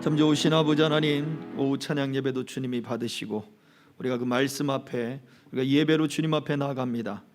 참 좋으신 아버지 하나님, 오후 찬양 예배도 주님이 받으시고 우리가 그 말씀 앞에 우리가 예배로 주님 앞에 나아갑니다.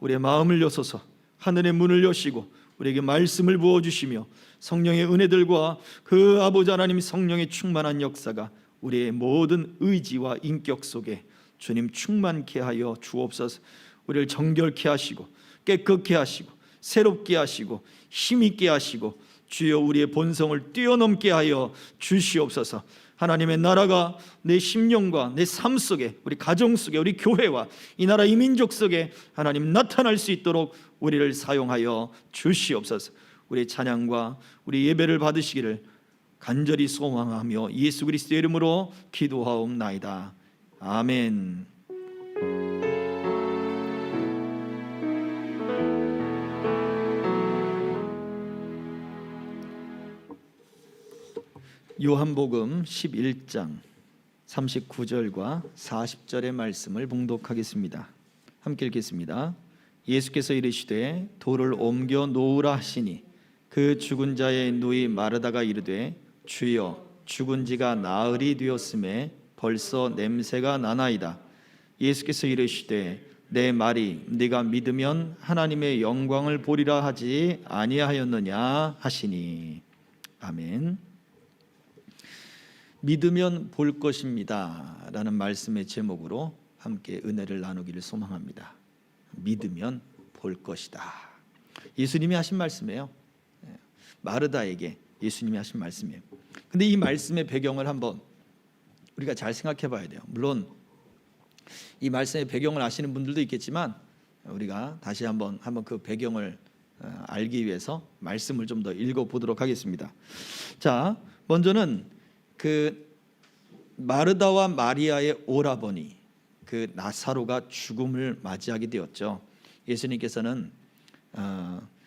우리의 마음을 여소서 하늘의 문을 여시고 우리에게 말씀을 부어주시며 성령의 은혜들과 그 아버지 하나님 성령의 충만한 역사가 우리의 모든 의지와 인격 속에 주님 충만케 하여 주옵소서. 우리를 정결케 하시고 깨끗게 하시고 새롭게 하시고 힘있게 하시고 주여 우리의 본성을 뛰어넘게 하여 주시옵소서. 하나님의 나라가 내 심령과 내 삶 속에, 우리 가정 속에, 우리 교회와 이 나라 이 민족 속에 하나님 나타날 수 있도록 우리를 사용하여 주시옵소서. 우리 찬양과 우리 예배를 받으시기를 간절히 소망하며 예수 그리스도의 이름으로 기도하옵나이다. 아멘. 요한복음 11장 39절과 40절의 말씀을 봉독하겠습니다. 함께 읽겠습니다. 예수께서 이르시되 돌을 옮겨 놓으라 하시니 그 죽은 자의 누이 마르다가 이르되 주여 죽은 지가 나흘이 되었음에 벌써 냄새가 나나이다. 예수께서 이르시되 내 말이 네가 믿으면 하나님의 영광을 보리라 하지 아니하였느냐 하시니. 아멘. 믿으면 볼 것입니다 라는 말씀의 제목으로 함께 은혜를 나누기를 소망합니다. 믿으면 볼 것이다. 예수님이 하신 말씀이에요. 마르다에게 예수님이 하신 말씀이에요. 근데 이 말씀의 배경을 한번 우리가 잘 생각해 봐야 돼요. 물론 이 말씀의 배경을 아시는 분들도 있겠지만 우리가 다시 한번 그 배경을 알기 위해서 말씀을 좀 더 읽어보도록 하겠습니다. 자, 먼저는 그 마르다와 마리아의 오라버니 그 나사로가 죽음을 맞이하게 되었죠. 예수님께서는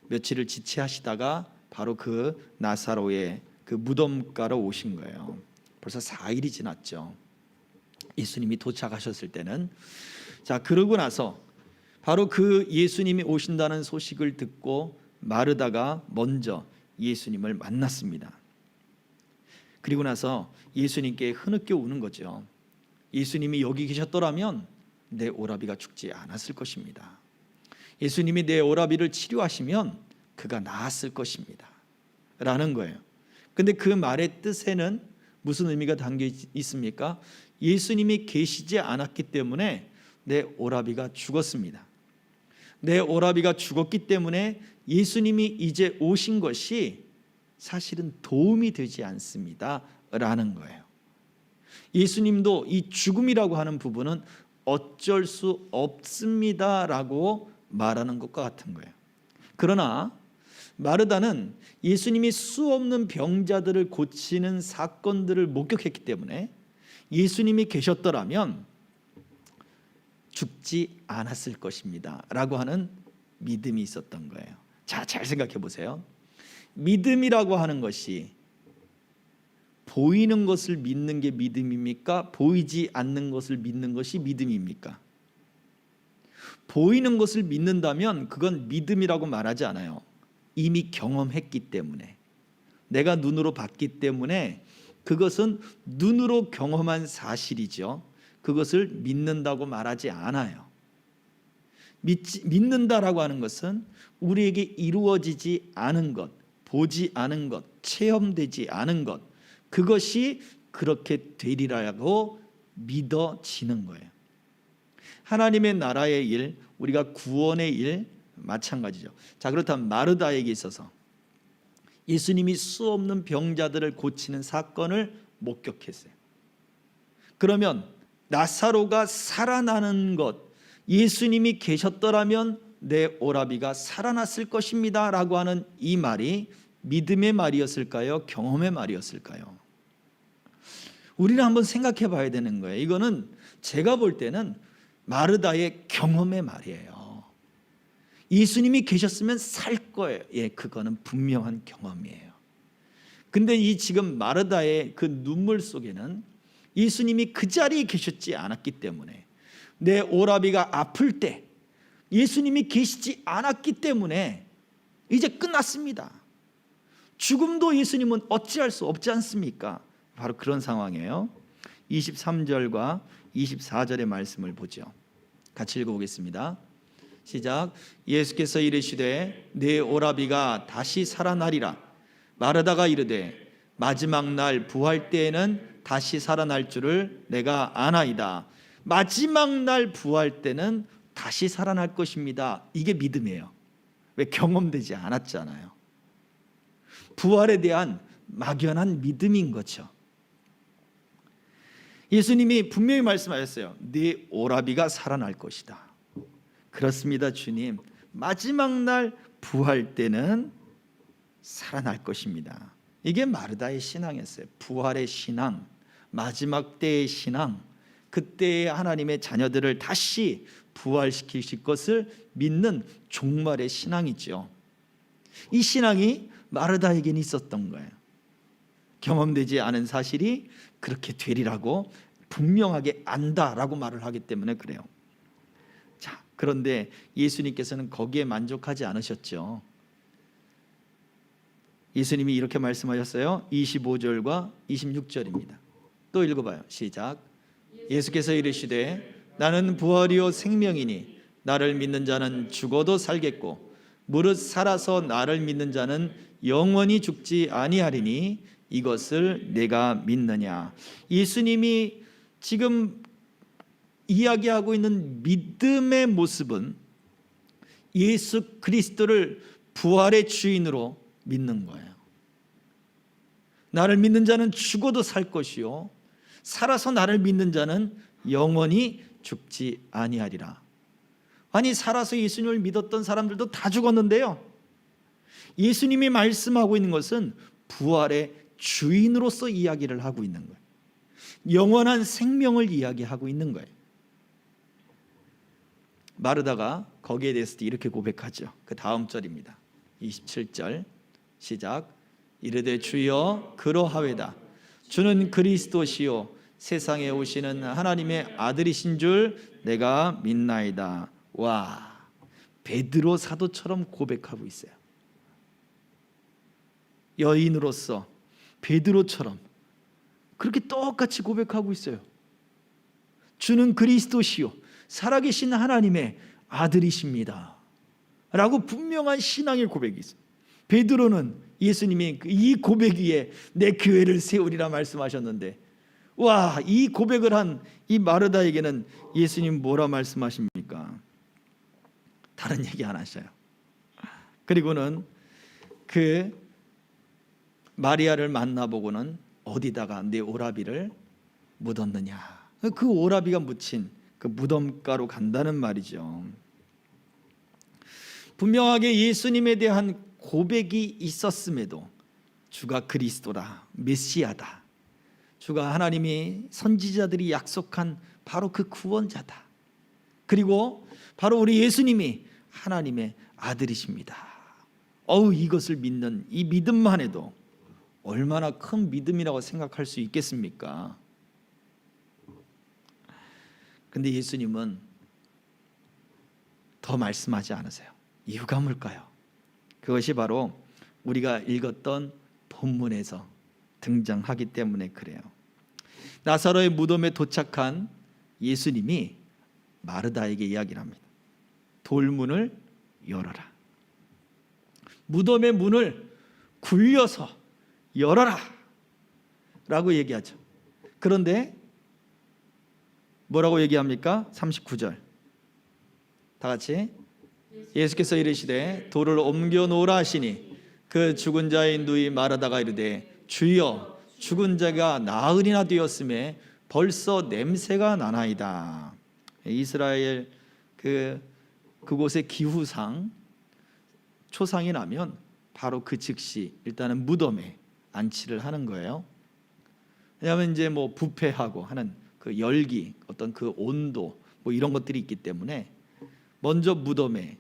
며칠을 지체하시다가 바로 그 나사로의 그 무덤가로 오신 거예요. 벌써 4일이 지났죠. 예수님이 도착하셨을 때는. 자, 그러고 나서 바로 그 예수님이 오신다는 소식을 듣고 마르다가 먼저 예수님을 만났습니다. 그리고 나서 예수님께 흐느껴 우는 거죠. 예수님이 여기 계셨더라면 내 오라비가 죽지 않았을 것입니다. 예수님이 내 오라비를 치료하시면 그가 나았을 것입니다 라는 거예요. 근데 그 말의 뜻에는 무슨 의미가 담겨 있습니까? 예수님이 계시지 않았기 때문에 내 오라비가 죽었습니다. 내 오라비가 죽었기 때문에 예수님이 이제 오신 것이 사실은 도움이 되지 않습니다 라는 거예요. 예수님도 이 죽음이라고 하는 부분은 어쩔 수 없습니다 라고 말하는 것과 같은 거예요. 그러나 마르다는 예수님이 수없는 병자들을 고치는 사건들을 목격했기 때문에 예수님이 계셨더라면 죽지 않았을 것입니다 라고 하는 믿음이 있었던 거예요. 자, 잘 생각해 보세요. 믿음이라고 하는 것이 보이는 것을 믿는 게 믿음입니까? 보이지 않는 것을 믿는 것이 믿음입니까? 보이는 것을 믿는다면 그건 믿음이라고 말하지 않아요. 이미 경험했기 때문에, 내가 눈으로 봤기 때문에 그것은 눈으로 경험한 사실이죠. 그것을 믿는다고 말하지 않아요. 믿는다라고 하는 것은 우리에게 이루어지지 않은 것, 보지 않은 것, 체험되지 않은 것, 그것이 그렇게 되리라고 믿어지는 거예요. 하나님의 나라의 일, 우리가 구원의 일 마찬가지죠. 자, 그렇다면 마르다에게 있어서 예수님이 수없는 병자들을 고치는 사건을 목격했어요. 그러면 나사로가 살아나는 것, 예수님이 계셨더라면 내 오라비가 살아났을 것입니다 라고 하는 이 말이 믿음의 말이었을까요? 경험의 말이었을까요? 우리는 한번 생각해 봐야 되는 거예요. 이거는 제가 볼 때는 마르다의 경험의 말이에요. 예수님이 계셨으면 살 거예요. 예, 그거는 분명한 경험이에요. 근데 이 지금 마르다의 그 눈물 속에는 예수님이 그 자리에 계셨지 않았기 때문에, 내 오라비가 아플 때 예수님이 계시지 않았기 때문에 이제 끝났습니다. 죽음도 예수님은 어찌할 수 없지 않습니까? 바로 그런 상황이에요. 23절과 24절의 말씀을 보죠. 같이 읽어보겠습니다. 시작. 예수께서 이르시되 내 오라비가 다시 살아나리라. 마르다가 이르되 마지막 날 부활 때에는 다시 살아날 줄을 내가 아나이다. 마지막 날 부활 때는 다시 살아날 것입니다. 이게 믿음이에요. 왜? 경험되지 않았잖아요. 부활에 대한 막연한 믿음인 거죠. 예수님이 분명히 말씀하셨어요. 네 오라비가 살아날 것이다. 그렇습니다, 주님. 마지막 날 부활 때는 살아날 것입니다. 이게 마르다의 신앙이었어요. 부활의 신앙, 마지막 때의 신앙, 그때의 하나님의 자녀들을 다시 부활시키실 것을 믿는 종말의 신앙이죠. 이 신앙이 마르다에게는 있었던 거예요. 경험되지 않은 사실이 그렇게 되리라고 분명하게 안다라고 말을 하기 때문에 그래요. 자, 그런데 예수님께서는 거기에 만족하지 않으셨죠. 예수님이 이렇게 말씀하셨어요. 25절과 26절입니다. 또 읽어봐요. 시작. 예수께서 이르시되 나는 부활이요 생명이니 나를 믿는 자는 죽어도 살겠고 무릇 살아서 나를 믿는 자는 영원히 죽지 아니하리니 이것을 내가 믿느냐. 예수님이 지금 이야기하고 있는 믿음의 모습은 예수 그리스도를 부활의 주인으로 믿는 거예요. 나를 믿는 자는 죽어도 살 것이요 살아서 나를 믿는 자는 영원히 죽지 아니하리라. 아니, 살아서 예수님을 믿었던 사람들도 다 죽었는데요, 예수님이 말씀하고 있는 것은 부활의 주인으로서 이야기를 하고 있는 거예요. 영원한 생명을 이야기하고 있는 거예요. 마르다가 거기에 대해서도 이렇게 고백하죠. 그 다음 절입니다. 27절 시작. 이르되 주여 그러하외다. 주는 그리스도시요 세상에 오시는 하나님의 아들이신 줄 내가 믿나이다. 와, 베드로 사도처럼 고백하고 있어요. 여인으로서 베드로처럼 그렇게 똑같이 고백하고 있어요. 주는 그리스도시요 살아계신 하나님의 아들이십니다 라고 분명한 신앙의 고백이 있어요. 베드로는 예수님이 이 고백 위에 내 교회를 세우리라 말씀하셨는데, 와, 이 고백을 한 이 마르다에게는 예수님 뭐라 말씀하십니까? 다른 얘기 안 하셔요. 그리고는 그 마리아를 만나보고는 어디다가 내 오라비를 묻었느냐. 그 오라비가 묻힌 그 무덤가로 간다는 말이죠. 분명하게 예수님에 대한 고백이 있었음에도 주가 그리스도다, 메시아다, 주가 하나님이 선지자들이 약속한 바로 그 구원자다, 그리고 바로 우리 예수님이 하나님의 아들이십니다. 이것을 믿는 이 믿음만 해도 얼마나 큰 믿음이라고 생각할 수 있겠습니까? 근데 예수님은 더 말씀하지 않으세요. 이유가 뭘까요? 그것이 바로 우리가 읽었던 본문에서 등장하기 때문에 그래요. 나사로의 무덤에 도착한 예수님이 마르다에게 이야기를 합니다. 돌문을 열어라. 무덤의 문을 굴려서 열어라 라고 얘기하죠. 그런데 뭐라고 얘기합니까? 39절 다 같이. 예수께서 이르시되 돌을 옮겨 놓으라 하시니 그 죽은 자의 누이 마르다가 이르되 주여 죽은 자가 나흘이나 되었음에 벌써 냄새가 나나이다. 이스라엘 그곳의 기후상 초상이 나면 바로 그 즉시 일단은 무덤에 안치를 하는 거예요. 왜냐하면 이제 뭐 부패하고 하는 그 열기, 어떤 그 온도 뭐 이런 것들이 있기 때문에 먼저 무덤에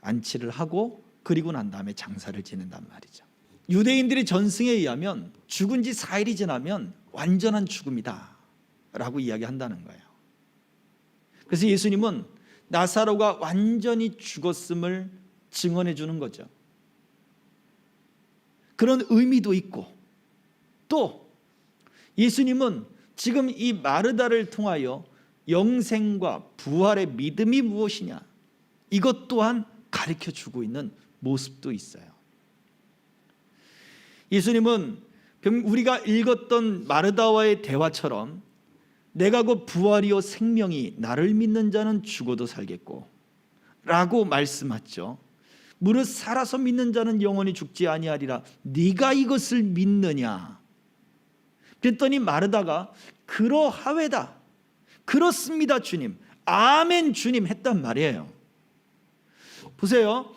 안치를 하고 그리고 난 다음에 장사를 지낸단 말이죠. 유대인들의 전승에 의하면 죽은 지 4일이 지나면 완전한 죽음이다 라고 이야기한다는 거예요. 그래서 예수님은 나사로가 완전히 죽었음을 증언해 주는 거죠. 그런 의미도 있고, 또 예수님은 지금 이 마르다를 통하여 영생과 부활의 믿음이 무엇이냐, 이것 또한 가르쳐 주고 있는 모습도 있어요. 예수님은 우리가 읽었던 마르다와의 대화처럼 내가 곧 부활이요 생명이 나를 믿는 자는 죽어도 살겠고 라고 말씀하죠. 무릇 살아서 믿는 자는 영원히 죽지 아니하리라. 네가 이것을 믿느냐? 그랬더니 마르다가 그러하외다, 그렇습니다 주님, 아멘 주님 했단 말이에요. 보세요.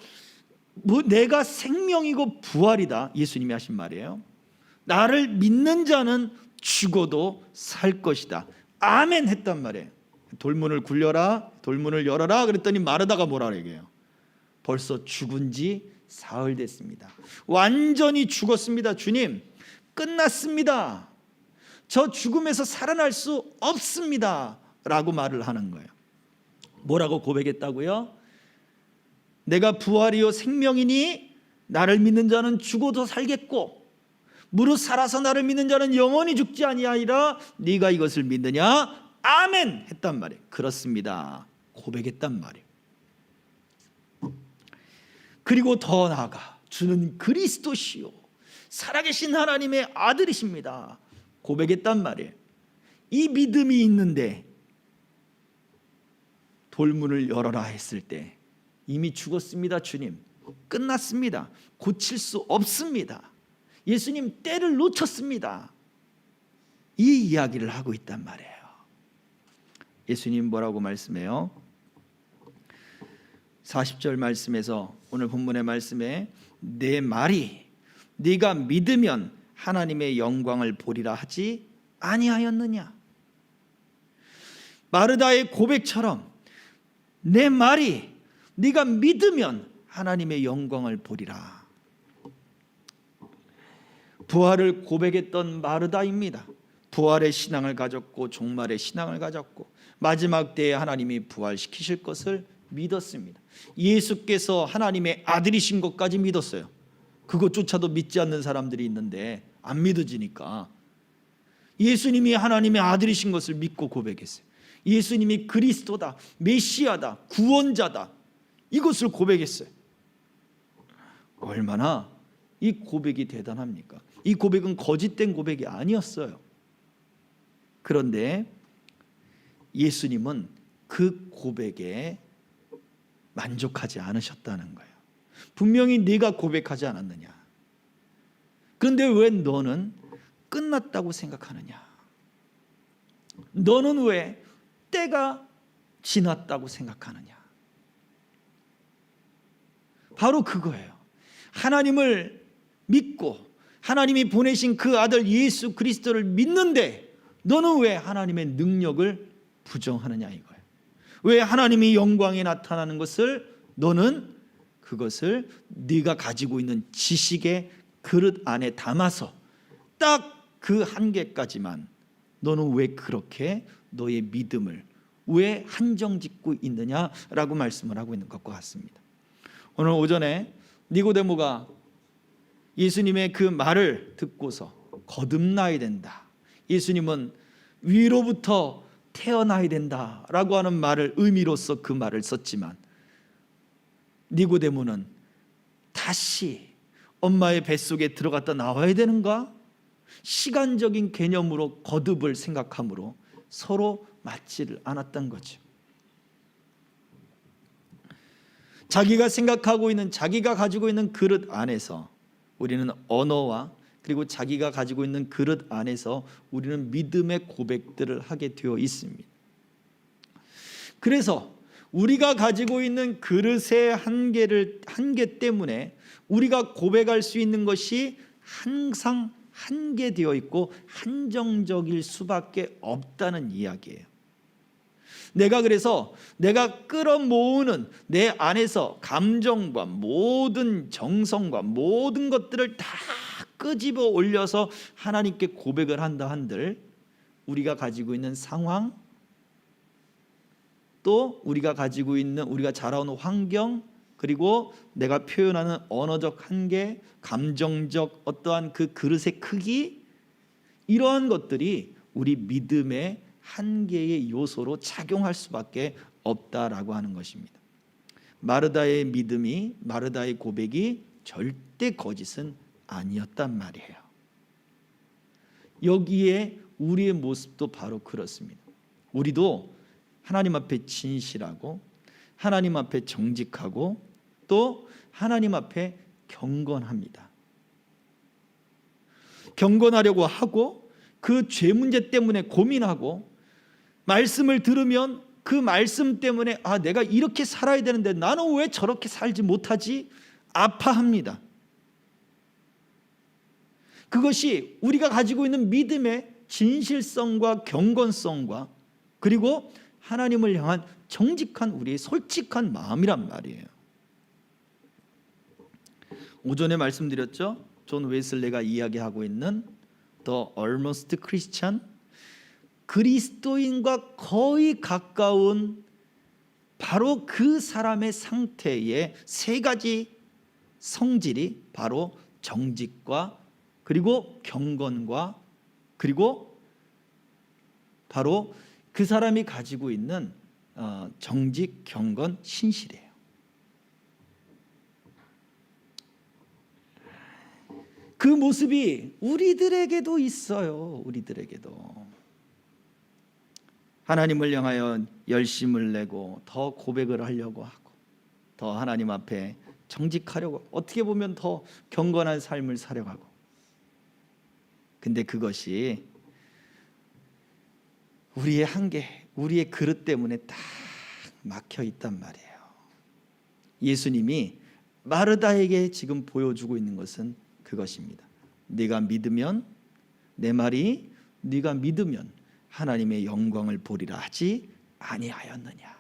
내가 생명이고 부활이다, 예수님이 하신 말이에요. 나를 믿는 자는 죽어도 살 것이다, 아멘 했단 말이에요. 돌문을 굴려라, 돌문을 열어라 그랬더니 마르다가 뭐라 얘기해요? 벌써 죽은 지 사흘 됐습니다. 완전히 죽었습니다 주님, 끝났습니다, 저 죽음에서 살아날 수 없습니다 라고 말을 하는 거예요. 뭐라고 고백했다고요? 내가 부활이요 생명이니 나를 믿는 자는 죽어도 살겠고 무릇 살아서 나를 믿는 자는 영원히 죽지 아니하리라. 네가 이것을 믿느냐? 아멘 했단 말이에요. 그렇습니다, 고백했단 말이에요. 그리고 더 나아가 주는 그리스도시요 살아계신 하나님의 아들이십니다, 고백했단 말이에요. 이 믿음이 있는데 돌문을 열어라 했을 때 이미 죽었습니다 주님, 끝났습니다, 고칠 수 없습니다, 예수님 때를 놓쳤습니다, 이 이야기를 하고 있단 말이에요. 예수님 뭐라고 말씀해요? 40절 말씀에서, 오늘 본문의 말씀에 내 말이 네가 믿으면 하나님의 영광을 보리라 하지 아니하였느냐? 마르다의 고백처럼 내 말이 네가 믿으면 하나님의 영광을 보리라. 부활을 고백했던 마르다입니다. 부활의 신앙을 가졌고 종말의 신앙을 가졌고 마지막 때에 하나님이 부활시키실 것을 믿었습니다. 예수께서 하나님의 아들이신 것까지 믿었어요. 그것조차도 믿지 않는 사람들이 있는데 안 믿어지니까 예수님이 하나님의 아들이신 것을 믿고 고백했어요. 예수님이 그리스도다, 메시아다, 구원자다, 이것을 고백했어요. 얼마나 이 고백이 대단합니까? 이 고백은 거짓된 고백이 아니었어요. 그런데 예수님은 그 고백에 만족하지 않으셨다는 거예요. 분명히 네가 고백하지 않았느냐? 그런데 왜 너는 끝났다고 생각하느냐? 너는 왜 때가 지났다고 생각하느냐? 바로 그거예요. 하나님을 믿고 하나님이 보내신 그 아들 예수 그리스도를 믿는데 너는 왜 하나님의 능력을 부정하느냐 이거예요. 왜 하나님이 영광이 나타나는 것을 너는 그것을 네가 가지고 있는 지식의 그릇 안에 담아서 딱 그 한계까지만 너는 왜 그렇게 너의 믿음을 왜 한정짓고 있느냐라고 말씀을 하고 있는 것과 같습니다. 오늘 오전에 니고데모가 예수님의 그 말을 듣고서 거듭나야 된다, 예수님은 위로부터 태어나야 된다라고 하는 말을 의미로서 그 말을 썼지만 니고데모는 다시 엄마의 뱃속에 들어갔다 나와야 되는가? 시간적인 개념으로 거듭을 생각하므로 서로 맞지를 않았던 거죠. 자기가 생각하고 있는, 자기가 가지고 있는 그릇 안에서 우리는 언어와 그리고 자기가 가지고 있는 그릇 안에서 우리는 믿음의 고백들을 하게 되어 있습니다. 그래서 우리가 가지고 있는 그릇의 한계 때문에 우리가 고백할 수 있는 것이 항상 한계되어 있고 한정적일 수밖에 없다는 이야기예요. 그래서 내가 끌어모으는 내 안에서 감정과 모든 정성과 모든 것들을 다 끄집어 올려서 하나님께 고백을 한다 한들 우리가 가지고 있는 상황, 또 우리가 가지고 있는 우리가 자라온 환경, 그리고 내가 표현하는 언어적 한계, 감정적 어떠한 그 그릇의 크기, 이러한 것들이 우리 믿음의 한계의 요소로 작용할 수밖에 없다라고 하는 것입니다. 마르다의 믿음이, 마르다의 고백이 절대 거짓은 아니었단 말이에요. 여기에 우리의 모습도 바로 그렇습니다. 우리도 하나님 앞에 진실하고 하나님 앞에 정직하고 또 하나님 앞에 경건합니다. 경건하려고 하고 그 죄 문제 때문에 고민하고 말씀을 들으면 그 말씀 때문에 내가 이렇게 살아야 되는데 나는 왜 저렇게 살지 못하지? 아파합니다. 그것이 우리가 가지고 있는 믿음의 진실성과 경건성과 그리고 하나님을 향한 정직한 우리의 솔직한 마음이란 말이에요. 오전에 말씀드렸죠. 존 웨슬레가 이야기하고 있는 The Almost Christian, 그리스도인과 거의 가까운 바로 그 사람의 상태의 세 가지 성질이 바로 정직과 그리고 경건과 그리고 바로 그 사람이 가지고 있는 정직, 경건, 신실이에요. 그 모습이 우리들에게도 있어요. 우리들에게도 하나님을 향하여 열심을 내고 더 고백을 하려고 하고 더 하나님 앞에 정직하려고, 어떻게 보면 더 경건한 삶을 살려고 하고, 근데 그것이 우리의 한계, 우리의 그릇 때문에 딱 막혀 있단 말이에요. 예수님이 마르다에게 지금 보여주고 있는 것은 그것입니다. 네가 믿으면, 내 말이 네가 믿으면 하나님의 영광을 보리라 하지 아니하였느냐.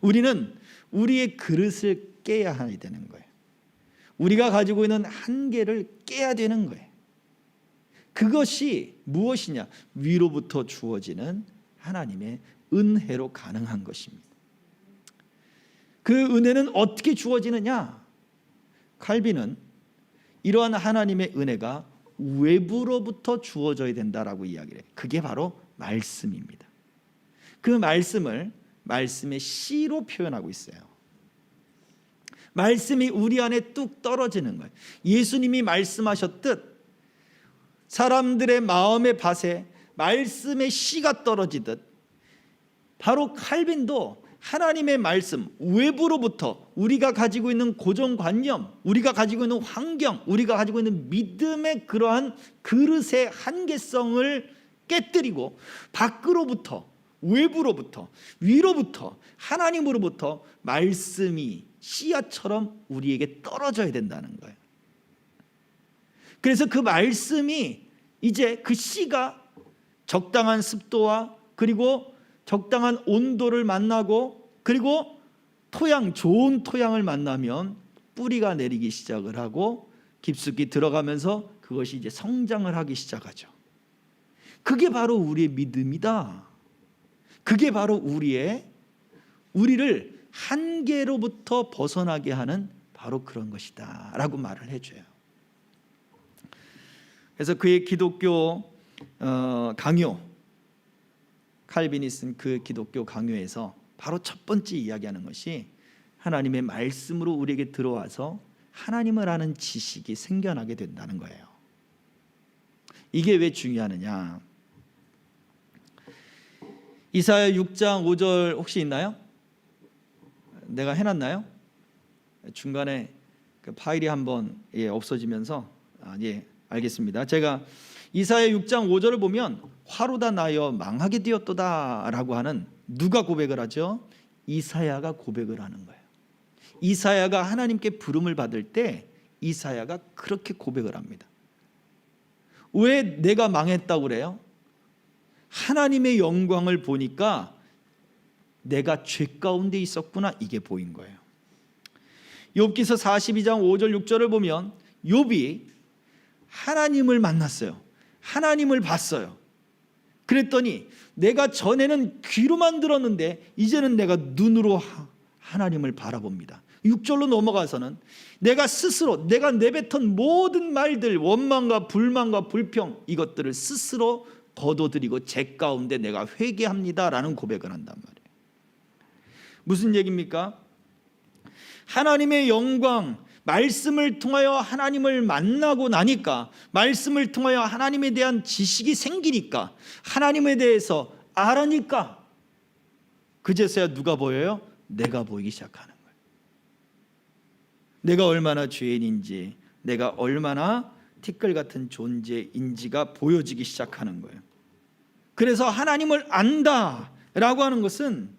우리는 우리의 그릇을 깨야 되는 거예요. 우리가 가지고 있는 한계를 깨야 되는 거예요. 그것이 무엇이냐? 위로부터 주어지는 하나님의 은혜로 가능한 것입니다. 그 은혜는 어떻게 주어지느냐? 칼빈은 이러한 하나님의 은혜가 외부로부터 주어져야 된다라고 이야기를 해요. 그게 바로 말씀입니다. 그 말씀을 말씀의 씨로 표현하고 있어요. 말씀이 우리 안에 뚝 떨어지는 거예요. 예수님이 말씀하셨듯 사람들의 마음의 밭에 말씀의 씨가 떨어지듯 바로 칼빈도 하나님의 말씀, 외부로부터 우리가 가지고 있는 고정관념, 우리가 가지고 있는 환경, 우리가 가지고 있는 믿음의 그러한 그릇의 한계성을 깨뜨리고 밖으로부터, 외부로부터, 위로부터, 하나님으로부터 말씀이 씨앗처럼 우리에게 떨어져야 된다는 거예요. 그래서 그 말씀이 이제 그 씨가 적당한 습도와 그리고 적당한 온도를 만나고 그리고 토양, 좋은 토양을 만나면 뿌리가 내리기 시작을 하고 깊숙이 들어가면서 그것이 이제 성장을 하기 시작하죠. 그게 바로 우리의 믿음이다. 그게 바로 우리를 한계로부터 벗어나게 하는 바로 그런 것이다 라고 말을 해줘요. 그래서 그의 기독교 강요, 칼빈이 쓴 그 기독교 강요에서 바로 첫 번째 이야기하는 것이 하나님의 말씀으로 우리에게 들어와서 하나님을 아는 지식이 생겨나게 된다는 거예요. 이게 왜 중요하느냐? 이사야 6장 5절 혹시 있나요? 내가 해놨나요? 중간에 그 파일이 한번 없어지면서 알겠습니다. 제가 이사야 6장 5절을 보면 화로다 나여 망하게 되었도다 라고 하는, 누가 고백을 하죠? 이사야가 고백을 하는 거예요. 이사야가 하나님께 부름을 받을 때 이사야가 그렇게 고백을 합니다. 왜 내가 망했다고 그래요? 하나님의 영광을 보니까 내가 죄 가운데 있었구나, 이게 보인 거예요. 욥기서 42장 5절 6절을 보면 욥이 하나님을 만났어요. 하나님을 봤어요. 그랬더니 내가 전에는 귀로만 들었는데 이제는 내가 눈으로 하나님을 바라봅니다. 6절로 넘어가서는 내가 스스로 내가 내뱉은 모든 말들, 원망과 불만과 불평, 이것들을 스스로 거둬들이고 제 가운데 내가 회개합니다라는 고백을 한단 말이에요. 무슨 얘기입니까? 하나님의 영광, 말씀을 통하여 하나님을 만나고 나니까, 말씀을 통하여 하나님에 대한 지식이 생기니까, 하나님에 대해서 알으니까 그제서야 누가 보여요? 내가 보이기 시작하는 거예요. 내가 얼마나 죄인인지, 내가 얼마나 티끌 같은 존재인지가 보여지기 시작하는 거예요. 그래서 하나님을 안다라고 하는 것은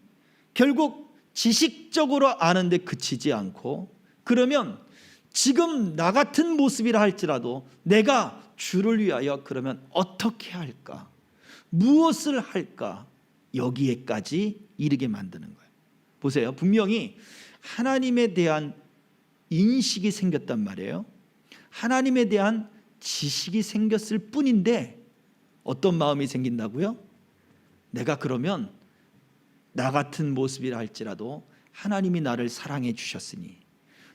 결국 지식적으로 아는데 그치지 않고, 그러면 지금 나 같은 모습이라 할지라도 내가 주를 위하여 그러면 어떻게 할까, 무엇을 할까, 여기에까지 이르게 만드는 거예요. 보세요, 분명히 하나님에 대한 인식이 생겼단 말이에요. 하나님에 대한 지식이 생겼을 뿐인데 어떤 마음이 생긴다고요? 내가 그러면 나 같은 모습이라 할지라도 하나님이 나를 사랑해 주셨으니,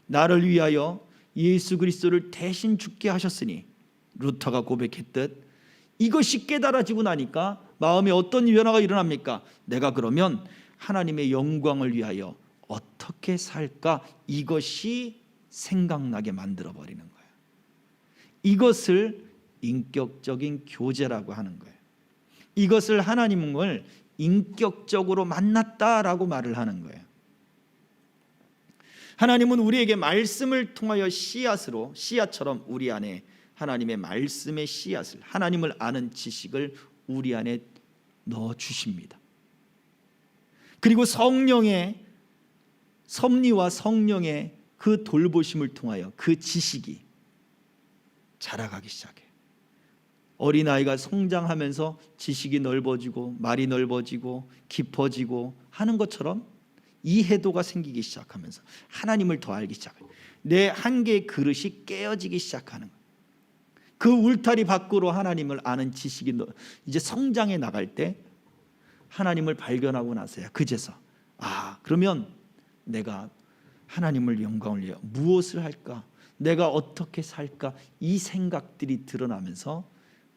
나를 위하여 예수 그리스도를 대신 죽게 하셨으니, 루터가 고백했듯 이것이 깨달아지고 나니까 마음에 어떤 변화가 일어납니까? 내가 그러면 하나님의 영광을 위하여 어떻게 살까, 이것이 생각나게 만들어버리는 거예요. 이것을 인격적인 교제라고 하는 거예요. 이것을 하나님을 인격적으로 만났다라고 말을 하는 거예요. 하나님은 우리에게 말씀을 통하여 씨앗으로, 씨앗처럼 우리 안에 하나님의 말씀의 씨앗을, 하나님을 아는 지식을 우리 안에 넣어 주십니다. 그리고 성령의 섭리와 성령의 그 돌보심을 통하여 그 지식이 자라가기 시작해요. 어린아이가 성장하면서 지식이 넓어지고 말이 넓어지고 깊어지고 하는 것처럼 이해도가 생기기 시작하면서 하나님을 더 알기 시작해요. 내 한계의 그릇이 깨어지기 시작하는 거예요. 그 울타리 밖으로 하나님을 아는 지식이 이제 성장해 나갈 때 하나님을 발견하고 나서야 그제서 그러면 내가 하나님을 영광을 위하여 무엇을 할까, 내가 어떻게 살까, 이 생각들이 드러나면서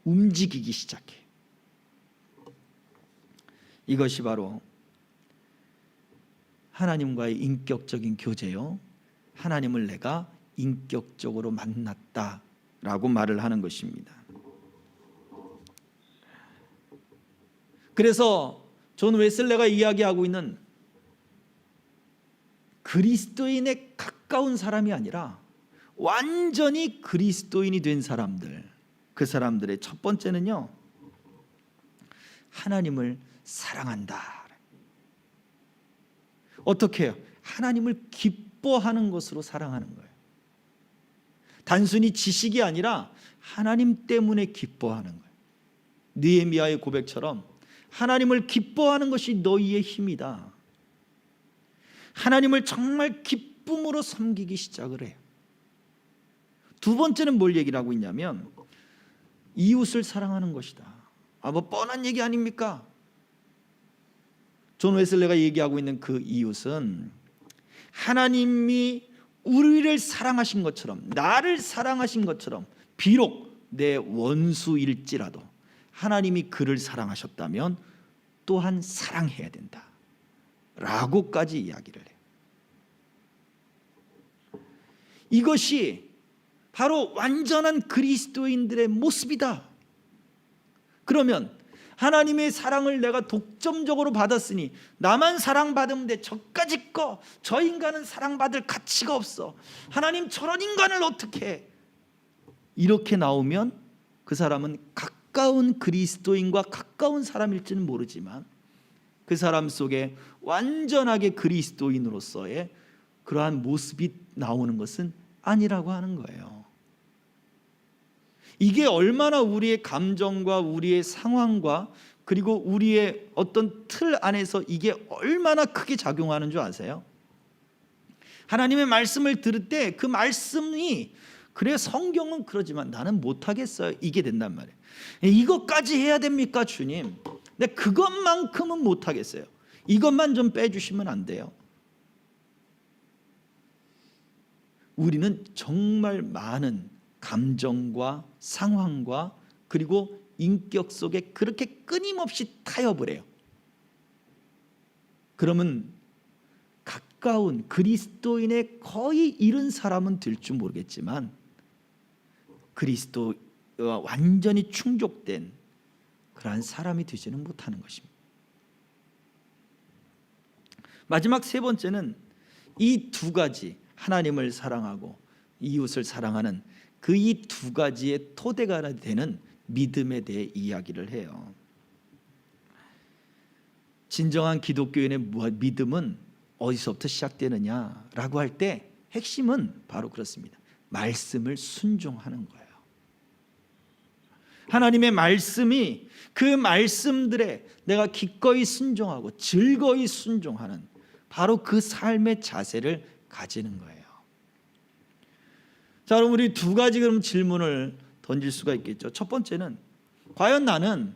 움직이기 시작해. 이것이 바로 하나님과의 인격적인 교제요, 하나님을 내가 인격적으로 만났다라고 말을 하는 것입니다. 그래서 존 웨슬레가 이야기하고 있는 그리스도인에 가까운 사람이 아니라 완전히 그리스도인이 된 사람들, 그 사람들의 첫 번째는요, 하나님을 사랑한다. 어떻게 해요? 하나님을 기뻐하는 것으로 사랑하는 거예요. 단순히 지식이 아니라 하나님 때문에 기뻐하는 거예요. 느헤미야의 고백처럼 하나님을 기뻐하는 것이 너희의 힘이다. 하나님을 정말 기쁨으로 섬기기 시작을 해요. 두 번째는 뭘 얘기를 하고 있냐면 이웃을 사랑하는 것이다. 뭐 뻔한 얘기 아닙니까? 존 웨슬레가 얘기하고 있는 그 이웃은 하나님이 우리를 사랑하신 것처럼, 나를 사랑하신 것처럼, 비록 내 원수일지라도 하나님이 그를 사랑하셨다면 또한 사랑해야 된다 라고까지 이야기를 해요. 이것이 바로 완전한 그리스도인들의 모습이다. 그러면 하나님의 사랑을 내가 독점적으로 받았으니 나만 사랑받으면 돼, 저까지 거, 저 인간은 사랑받을 가치가 없어, 하나님 저런 인간을 어떻게 해, 이렇게 나오면 그 사람은 가까운 그리스도인과 가까운 사람일지는 모르지만 그 사람 속에 완전하게 그리스도인으로서의 그러한 모습이 나오는 것은 아니라고 하는 거예요. 이게 얼마나 우리의 감정과 우리의 상황과 그리고 우리의 어떤 틀 안에서 이게 얼마나 크게 작용하는 줄 아세요? 하나님의 말씀을 들을 때 그 말씀이, 그래 성경은 그러지만 나는 못하겠어요, 이게 된단 말이에요. 이것까지 해야 됩니까 주님? 근데 그것만큼은 못하겠어요. 이것만 좀 빼주시면 안 돼요? 우리는 정말 많은 감정과 상황과 그리고 인격 속에 그렇게 끊임없이 타협을 해요. 그러면 가까운 그리스도인의 거의 이른 사람은 될 줄 모르겠지만 그리스도와 완전히 충족된 그러한 사람이 되지는 못하는 것입니다. 마지막 세 번째는 이 두 가지, 하나님을 사랑하고 이웃을 사랑하는 그 이 두 가지의 토대가 되는 믿음에 대해 이야기를 해요. 진정한 기독교인의 믿음은 어디서부터 시작되느냐라고 할 때 핵심은 바로 그렇습니다. 말씀을 순종하는 거예요. 하나님의 말씀이 그 말씀들에 내가 기꺼이 순종하고 즐거이 순종하는 바로 그 삶의 자세를 가지는 거예요. 자, 그럼 우리 두 가지 그럼 질문을 던질 수가 있겠죠. 첫 번째는 과연 나는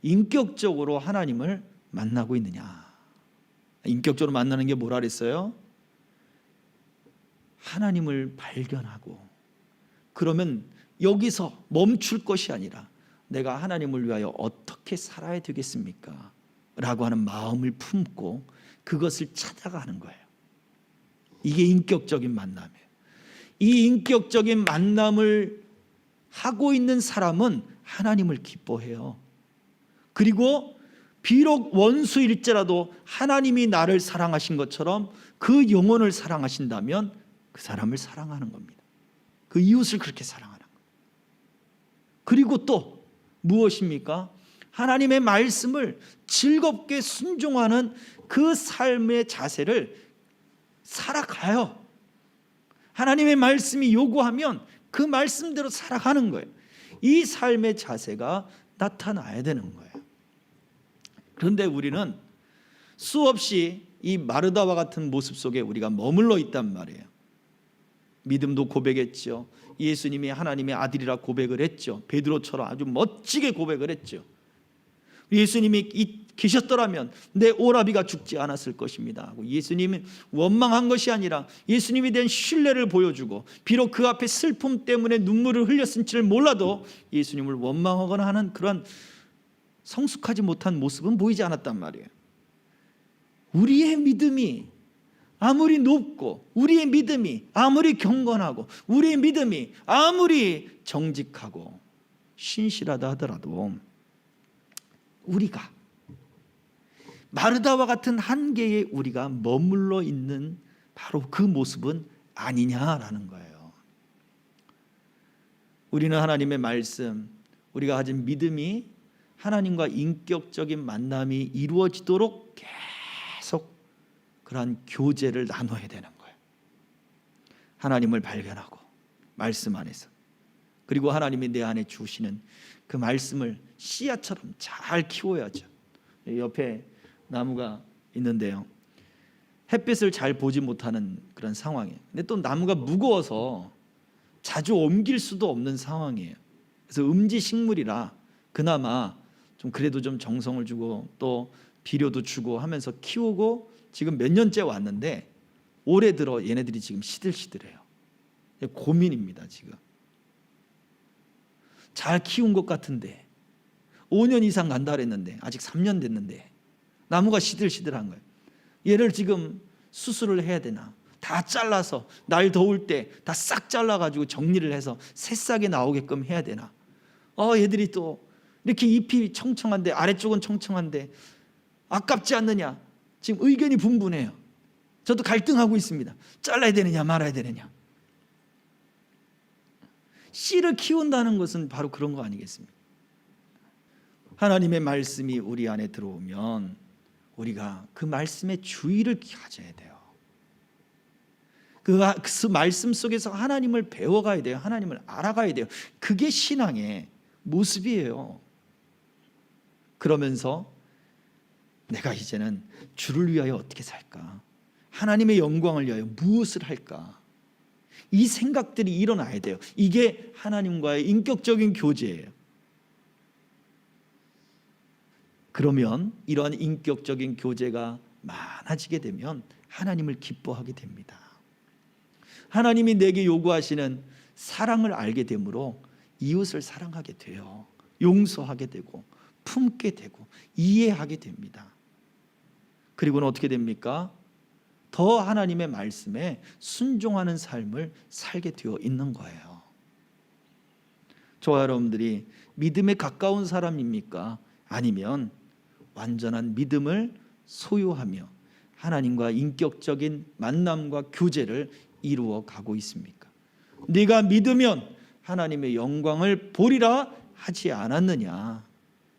인격적으로 하나님을 만나고 있느냐? 인격적으로 만나는 게 뭐라 그랬어요? 하나님을 발견하고 그러면 여기서 멈출 것이 아니라 내가 하나님을 위하여 어떻게 살아야 되겠습니까? 라고 하는 마음을 품고 그것을 찾아가는 거예요. 이게 인격적인 만남이에요. 이 인격적인 만남을 하고 있는 사람은 하나님을 기뻐해요. 그리고 비록 원수일지라도 하나님이 나를 사랑하신 것처럼 그 영혼을 사랑하신다면 그 사람을 사랑하는 겁니다. 그 이웃을 그렇게 사랑하는 겁니다. 그리고 또 무엇입니까? 하나님의 말씀을 즐겁게 순종하는 그 삶의 자세를 살아가요. 하나님의 말씀이 요구하면 그 말씀대로 살아가는 거예요. 이 삶의 자세가 나타나야 되는 거예요. 그런데 우리는 수없이 이 마르다와 같은 모습 속에 우리가 머물러 있단 말이에요. 믿음도 고백했죠. 예수님이 하나님의 아들이라 고백을 했죠. 베드로처럼 아주 멋지게 고백을 했죠. 예수님이 계셨더라면 내 오라비가 죽지 않았을 것입니다 하고 예수님이 원망한 것이 아니라 예수님에 대한 신뢰를 보여주고 비록 그 앞에 슬픔 때문에 눈물을 흘렸을지를 몰라도 예수님을 원망하거나 하는 그런 성숙하지 못한 모습은 보이지 않았단 말이에요. 우리의 믿음이 아무리 높고 우리의 믿음이 아무리 경건하고 우리의 믿음이 아무리 정직하고 신실하다 하더라도 우리가 마르다와 같은 한계에 우리가 머물러 있는 바로 그 모습은 아니냐라는 거예요. 우리는 하나님의 말씀, 우리가 가진 믿음이 하나님과 인격적인 만남이 이루어지도록 계속 그러한 교제를 나눠야 되는 거예요. 하나님을 발견하고 말씀 안에서 그리고 하나님이 내 안에 주시는 그 말씀을 씨앗처럼 잘 키워야죠. 옆에 나무가 있는데요. 햇빛을 잘 보지 못하는 그런 상황이에요. 근데 또 나무가 무거워서 자주 옮길 수도 없는 상황이에요. 그래서 음지식물이라 그나마 좀 그래도 좀 정성을 주고 또 비료도 주고 하면서 키우고 지금 몇 년째 왔는데 올해 들어 얘네들이 지금 시들시들해요. 고민입니다. 지금 잘 키운 것 같은데 5년 이상 간다 그랬는데 아직 3년 됐는데 나무가 시들시들한 거예요. 얘를 지금 수술을 해야 되나, 다 잘라서 날 더울 때 다 싹 잘라가지고 정리를 해서 새싹이 나오게끔 해야 되나. 얘들이 또 이렇게 잎이 청청한데 아래쪽은 청청한데 아깝지 않느냐. 지금 의견이 분분해요. 저도 갈등하고 있습니다. 잘라야 되느냐 말아야 되느냐. 씨를 키운다는 것은 바로 그런 거 아니겠습니까? 하나님의 말씀이 우리 안에 들어오면 우리가 그 말씀의 주의를 가져야 돼요. 그 말씀 속에서 하나님을 배워가야 돼요. 하나님을 알아가야 돼요. 그게 신앙의 모습이에요. 그러면서 내가 이제는 주를 위하여 어떻게 살까? 하나님의 영광을 위하여 무엇을 할까? 이 생각들이 일어나야 돼요. 이게 하나님과의 인격적인 교제예요. 그러면 이러한 인격적인 교제가 많아지게 되면 하나님을 기뻐하게 됩니다. 하나님이 내게 요구하시는 사랑을 알게 되므로 이웃을 사랑하게 돼요. 용서하게 되고 품게 되고 이해하게 됩니다. 그리고는 어떻게 됩니까? 더 하나님의 말씀에 순종하는 삶을 살게 되어 있는 거예요. 저와 여러분들이 믿음에 가까운 사람입니까? 아니면 완전한 믿음을 소유하며 하나님과 인격적인 만남과 교제를 이루어 가고 있습니까? 네가 믿으면 하나님의 영광을 보리라 하지 않았느냐?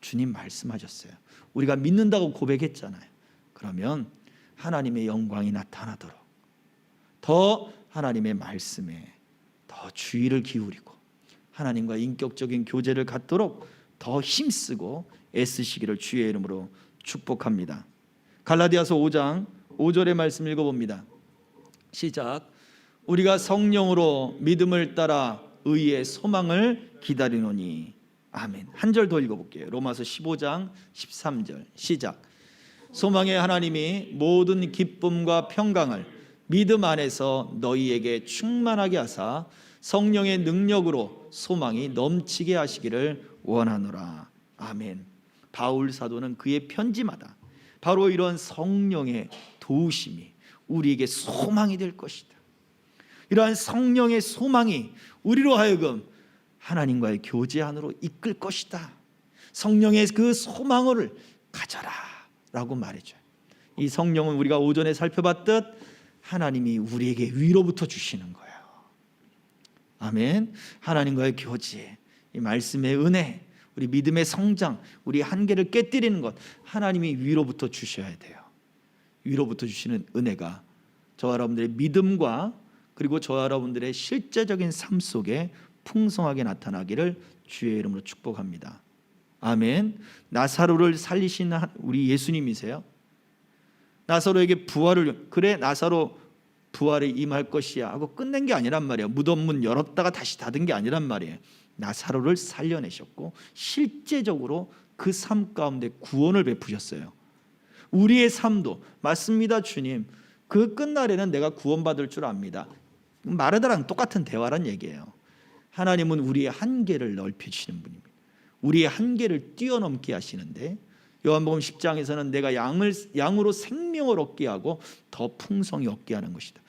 주님 말씀하셨어요. 우리가 믿는다고 고백했잖아요. 그러면 하나님의 영광이 나타나도록 더 하나님의 말씀에 더 주의를 기울이고 하나님과 인격적인 교제를 갖도록 더 힘쓰고 애쓰시기를 주의 이름으로 축복합니다. 갈라디아서 5장 5절의 말씀 읽어봅니다. 시작. 우리가 성령으로 믿음을 따라 의의 소망을 기다리노니. 아멘. 한 절 더 읽어볼게요. 로마서 15장 13절 시작. 소망의 하나님이 모든 기쁨과 평강을 믿음 안에서 너희에게 충만하게 하사 성령의 능력으로 소망이 넘치게 하시기를 원하노라. 아멘. 바울 사도는 그의 편지마다 바로 이런 성령의 도우심이 우리에게 소망이 될 것이다. 이러한 성령의 소망이 우리로 하여금 하나님과의 교제 안으로 이끌 것이다. 성령의 그 소망을 가져라 라고 말해줘요. 이 성령은 우리가 오전에 살펴봤듯 하나님이 우리에게 위로부터 주시는 거예요. 아멘. 하나님과의 교제, 이 말씀의 은혜, 우리 믿음의 성장, 우리 한계를 깨뜨리는 것, 하나님이 위로부터 주셔야 돼요. 위로부터 주시는 은혜가 저와 여러분들의 믿음과 그리고 저와 여러분들의 실제적인 삶 속에 풍성하게 나타나기를 주의 이름으로 축복합니다. 아멘. 나사로를 살리신 우리 예수님이세요. 나사로에게 부활을, 그래 나사로 부활에 임할 것이야 하고 끝낸 게 아니란 말이에요. 무덤 문 열었다가 다시 닫은 게 아니란 말이에요. 나사로를 살려내셨고 실제적으로 그 삶 가운데 구원을 베푸셨어요. 우리의 삶도 맞습니다. 주님, 그 끝날에는 내가 구원받을 줄 압니다. 마르다랑 똑같은 대화란 얘기예요. 하나님은 우리의 한계를 넓히시는 분입니다. 우리의 한계를 뛰어넘게 하시는데 요한복음 10장에서는 내가 양으로 생명을 얻게 하고 더 풍성히 얻게 하는 것이다.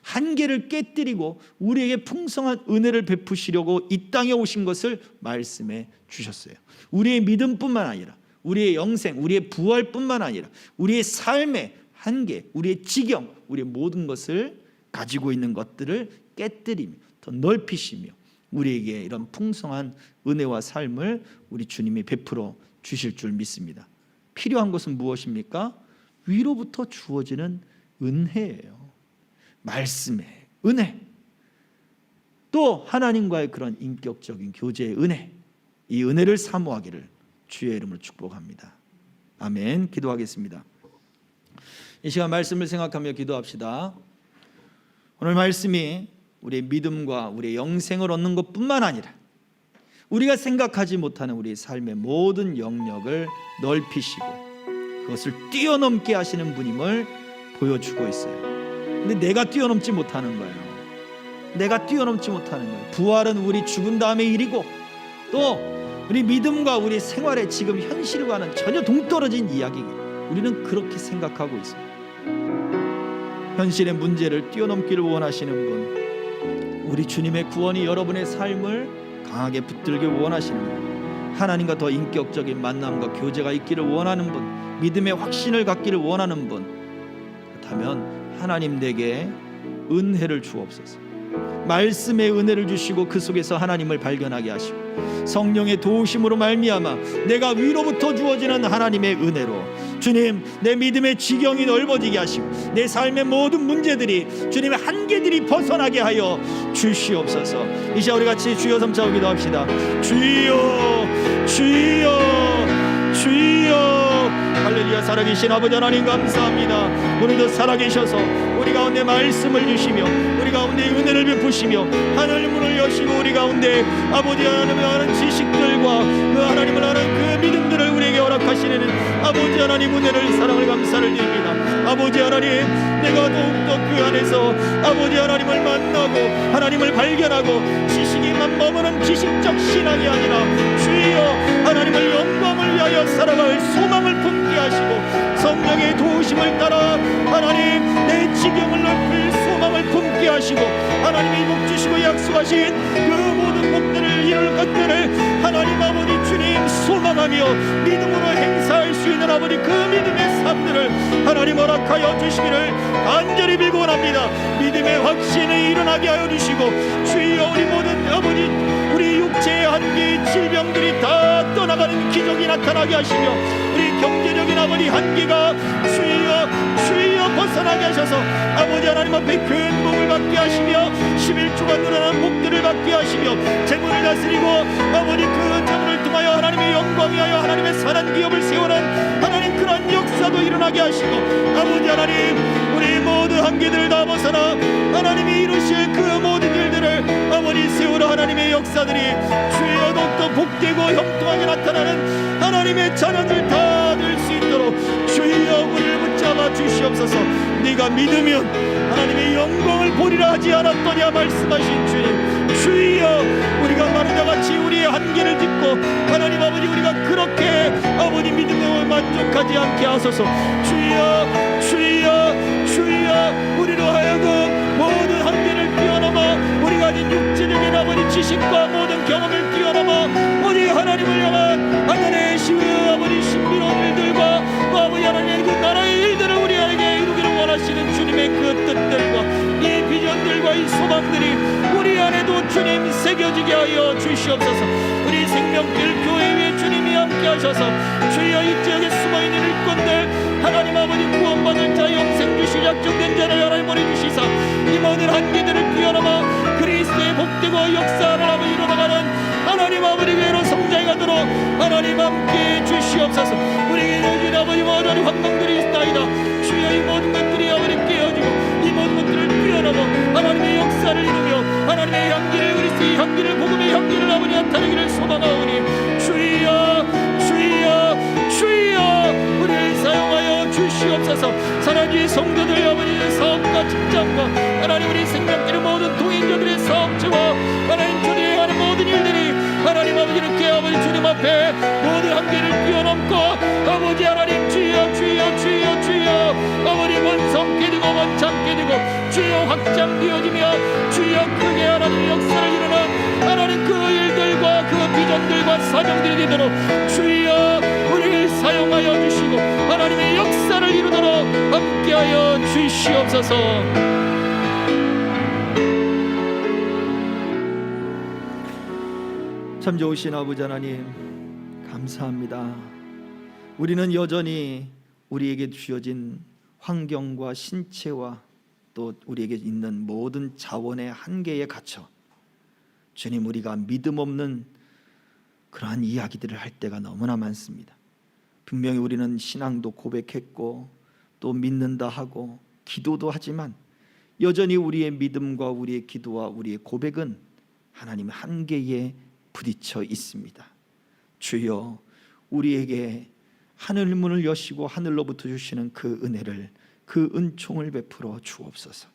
한계를 깨뜨리고 우리에게 풍성한 은혜를 베푸시려고 이 땅에 오신 것을 말씀해 주셨어요. 우리의 믿음뿐만 아니라 우리의 영생, 우리의 부활뿐만 아니라 우리의 삶의 한계, 우리의 지경, 우리의 모든 것을 가지고 있는 것들을 깨뜨리며 더 넓히시며 우리에게 이런 풍성한 은혜와 삶을 우리 주님이 베풀어 주실 줄 믿습니다. 필요한 것은 무엇입니까? 위로부터 주어지는 은혜예요. 말씀의 은혜, 또 하나님과의 그런 인격적인 교제의 은혜, 이 은혜를 사모하기를 주의 이름으로 축복합니다. 아멘. 기도하겠습니다. 이 시간 말씀을 생각하며 기도합시다. 오늘 말씀이 우리의 믿음과 우리의 영생을 얻는 것뿐만 아니라 우리가 생각하지 못하는 우리의 삶의 모든 영역을 넓히시고 그것을 뛰어넘게 하시는 분임을 보여주고 있어요. 근데 내가 뛰어넘지 못하는 거예요. 내가 뛰어넘지 못하는 거예요. 부활은 우리 죽은 다음의 일이고 또 우리 믿음과 우리 생활의 지금 현실과는 전혀 동떨어진 이야기이기 우리는 그렇게 생각하고 있습니다. 현실의 문제를 뛰어넘기를 원하시는 분, 우리 주님의 구원이 여러분의 삶을 강하게 붙들길 원하시는 분, 하나님과 더 인격적인 만남과 교제가 있기를 원하는 분, 믿음의 확신을 갖기를 원하는 분, 그렇다면 하나님 내게 은혜를 주옵소서. 말씀의 은혜를 주시고 그 속에서 하나님을 발견하게 하시고 성령의 도우심으로 말미암아 내가 위로부터 주어지는 하나님의 은혜로 주님 내 믿음의 지경이 넓어지게 하시고 내 삶의 모든 문제들이 주님의 한계들이 벗어나게 하여 주시옵소서. 이 시간 우리 같이 주여 삼차고 기도합시다. 주여 주여 주여. 할렐루야. 살아계신 아버지 하나님 감사합니다. 오늘도 살아계셔서 우리 가운데 말씀을 주시며 우리 가운데 은혜를 베푸시며 하늘 문을 여시고 우리 가운데 아버지 하나님을 아는 지식들과 그 하나님을 아는 그 믿음들을 우리에게 허락하시는 아버지 하나님 은혜를 사랑을 감사를 드립니다. 아버지 하나님, 내가 더욱더 그 안에서 아버지 하나님을 만나고 하나님을 발견하고 지식에만 머무는 지식적 신앙이 아니라 주여 하나님을 영광을 위하여 살아갈 소망을 품게 하시고 성령의 도우심을 따라 하나님 내 지경을 넓힐 소망을 품게 하시고 하나님이 복 주시고 약속하신 그 모든 복들을 이룰 것들을 하나님 아버지 주님 소망하며 믿음으로 행사할 수 있는 아버지 그 믿음의 삶들을 하나님 허락하여 주시기를 간절히 빌고원합니다. 믿음의 확신을 일어나게 하여 주시고 주여 우리 모든 아버지 우리 육체의 한계 질병들이 다 떠나가는 기적이 나타나게 하시며 우리 경제적인 아버지 한계가 주여 벗어나게 하셔서 아버지 하나님 앞에 큰 복을 받게 하시며 11조가 늘어난 복들을 받게 하시며 재물을 다스리고 아버지 그 재물을 통하여 하나님의 영광 위하여 하나님의 선한 기업을 세우는 하나님 그런 역사도 일어나게 하시고 아버지 하나님 우리 모든 한계들을 다 벗어나 하나님이 이루실 그 모든 일들을 아버지 세우라 하나님의 역사들이 주여 더욱더 복되고 형통하게 나타나는 하나님의 자녀들 다 될 수 있도록 주여 우리를 붙잡아 주시옵소서. 네가 믿으면 하나님의 영광을 보리라 하지 않았더냐 말씀하신 주님, 주여 우리가 마르다같이 우리의 한계를 딛고 하나님 아버지 우리가 그렇게 아버지 믿음으로 만족하지 않게 하소서. 주여 우리로 하여금 모든 한계를 뛰어넘어 우리가 가진 육체적인 아버지 지식과 모든 경험을 뛰어넘어 우리 하나님을 향한 하늘의 아버지 신비로운 일들과 아버지 하나님의 그 나라의 일들을 우리에게 이루기를 원하시는 주님의 그 뜻들과 이 비전들과 이 소망들이 우리 안에도 주님 새겨지게 하여 주시옵소서. 우리 생명길 교회 위에 주님이 함께 하셔서 주여 이 지역에 숨어있는 일꾼들 하나님 아버지 구원받을 자 영생 주실 약정된 자를 하나님 보내주시사 이 모든 한계들을 뛰어넘어 그리스도의 복되고 역사를 하고 일어나가는 하나님 아버지 교회로 성장하도록 하나님 함께 주시옵소서. 우리에게 주신 아버지 모든 환경들이 있나이다. 주여 이 모든 것들이 아버지 깨어지고 이 모든 것들을 뛰어넘어 하나님의 역사를 이루며 하나님의 향기를 그리스도의 향기를 복음의 향기를 아버지 나타내기를 소망하오니 주여 우리를 사용하여 주시옵소서. 사랑의 성도들 아버지의 사업과 직장과 하나님 우리 생명길의 모든 동행자들의 사업체와 하나님 주님의 하는 모든 일들이 하나님 아버지 이렇게 아버지 주님 앞에 모든 한계를 뛰어넘고 아버지 하나님 주여 아버지 번성케 되고 번창케 되고 주여 확장되어지며 주여 크게 하나님 역사를 일어난 하나님 그 일들과 그 비전들과 사명들이 되도록 주여 우리를 사용하여 주시고 하나님의 역사를 이루도록 함께하여 주시옵소서. 참 좋으신 아버지 하나님 감사합니다. 우리는 여전히 우리에게 주어진 환경과 신체와 또 우리에게 있는 모든 자원의 한계에 갇혀 주님 우리가 믿음 없는 그러한 이야기들을 할 때가 너무나 많습니다. 분명히 우리는 신앙도 고백했고 또 믿는다 하고 기도도 하지만 여전히 우리의 믿음과 우리의 기도와 우리의 고백은 하나님의 한계에 부딪혀 있습니다. 주여 우리에게 하늘 문을 여시고 하늘로부터 주시는 그 은혜를 그 은총을 베풀어 주옵소서.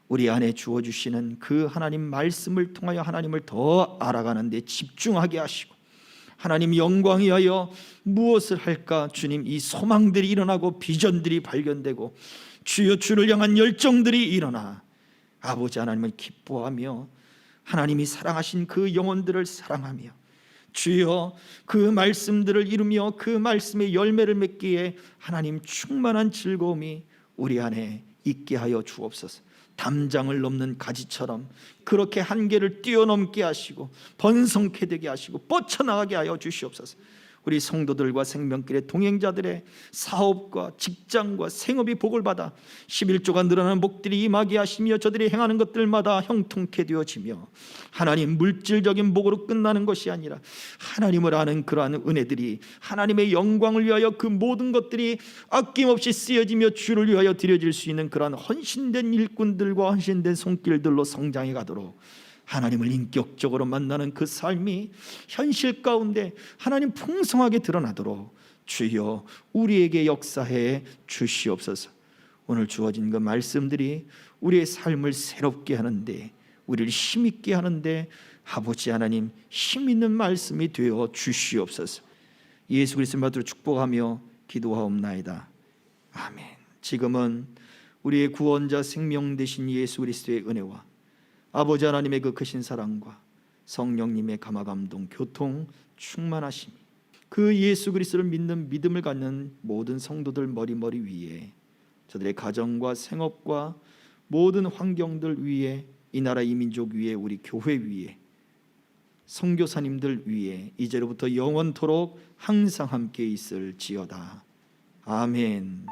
우리 안에 주어주시는 그 하나님 말씀을 통하여 하나님을 더 알아가는 데 집중하게 하시고 하나님 영광 위하여 무엇을 할까 주님 이 소망들이 일어나고 비전들이 발견되고 주여 주를 향한 열정들이 일어나 아버지 하나님을 기뻐하며 하나님이 사랑하신 그 영혼들을 사랑하며 주여 그 말씀들을 이루며 그 말씀의 열매를 맺기에 하나님 충만한 즐거움이 우리 안에 있게 하여 주옵소서. 담장을 넘는 가지처럼 그렇게 한계를 뛰어넘게 하시고 번성케 되게 하시고 뻗쳐나가게 하여 주시옵소서. 우리 성도들과 생명길의 동행자들의 사업과 직장과 생업이 복을 받아 11조가 늘어나는 복들이 임하게 하시며 저들이 행하는 것들마다 형통케 되어지며 하나님 물질적인 복으로 끝나는 것이 아니라 하나님을 아는 그러한 은혜들이 하나님의 영광을 위하여 그 모든 것들이 아낌없이 쓰여지며 주를 위하여 드려질 수 있는 그러한 헌신된 일꾼들과 헌신된 손길들로 성장해 가도록 하나님을 인격적으로 만나는 그 삶이 현실 가운데 하나님 풍성하게 드러나도록 주여 우리에게 역사해 주시옵소서. 오늘 주어진 그 말씀들이 우리의 삶을 새롭게 하는데, 우리를 힘있게 하는데 아버지 하나님 힘있는 말씀이 되어 주시옵소서. 예수 그리스도의 이름으로 축복하며 기도하옵나이다. 아멘. 지금은 우리의 구원자 생명 되신 예수 그리스도의 은혜와 아버지 하나님의 그 크신 사랑과 성령님의 감화감동 교통 충만하심이 그 예수 그리스도를 믿는 믿음을 갖는 모든 성도들 머리 위에, 저들의 가정과 생업과 모든 환경들 위에, 이 나라 이 민족 위에, 우리 교회 위에, 선교사님들 위에 이제로부터 영원토록 항상 함께 있을지어다. 아멘.